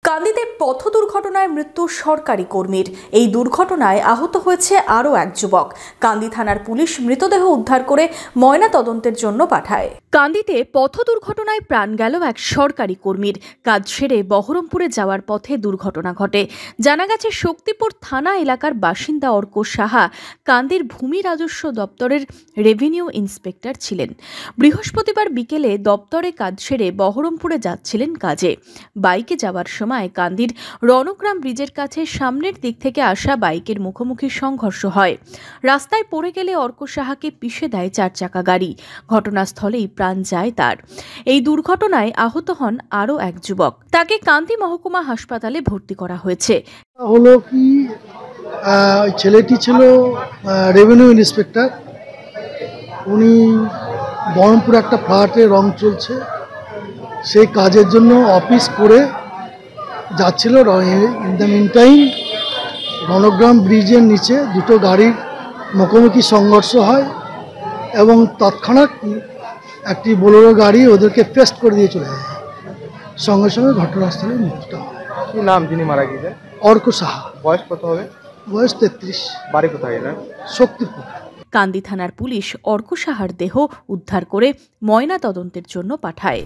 কান্দিতে পথ দুর্ঘটনায় মৃত্যু সরকারি কর্মীর। এই দুর্ঘটনায় আহত হয়েছে আরও এক যুবক। কান্দি থানার পুলিশ মৃতদেহ উদ্ধার করে ময়না তদন্তের জন্য পাঠায়। কান্দিতে পথ দুর্ঘটনায় প্রাণ গেল এক সরকারি কর্মীর। কাজ সেরে বহরমপুরে যাওয়ার পথে দুর্ঘটনা ঘটে। জানা গেছে, শক্তিপুর থানা এলাকার বাসিন্দা অর্ক সাহা কান্দির ভূমি রাজস্ব দপ্তরের রেভিনিউ ইন্সপেক্টর ছিলেন। বৃহস্পতিবার বিকেলে দপ্তরে কাজ সেরে বহরমপুরে যাচ্ছিলেন কাজে। বাইকে যাওয়ার সময় কান্দির রণগ্রাম ব্রিজের কাছে সামনের দিক থেকে আসা বাইকের মুখোমুখি সংঘর্ষ হয়। রাস্তায় পড়ে গেলে অর্ক সাহাকে পিষে দেয় 4 চাকা গাড়ি। ঘটনাস্থলেই প্রাণ যায় তার। এই দুর্ঘটনায় আহত হন আরও এক যুবক। তাকে কান্দি মহকুমা হাসপাতালে ভর্তি করা হয়েছে। হলো কি, ছেলেটি ছিল রেভিনিউ ইন্সপেক্টর। উনি বহরমপুর একটা ফ্ল্যাটে রং চলছে, সেই কাজের জন্য অফিস করে যাচ্ছিল। In the meantime Ranagram ব্রিজের নিচে দুটো গাড়ির মুখোমুখি সংঘর্ষ হয় এবং তৎক্ষণাৎ একটি বোলেরো গাড়ি ওদেরকে পেস্ট করে দিয়ে চলে যায়। সঙ্গে সঙ্গে ঘটনাস্থলে মৃত্যুটা হয়। কি নাম যিনি মারা গিয়েছেন? অর্ক সাহা। বয়স কত হবে? বয়স 33। বাড়ি কোথায় এনার? শক্তিপুর। কান্দি থানার পুলিশ অর্ক সাহার দেহ উদ্ধার করে ময়না তদন্তের জন্য পাঠায়।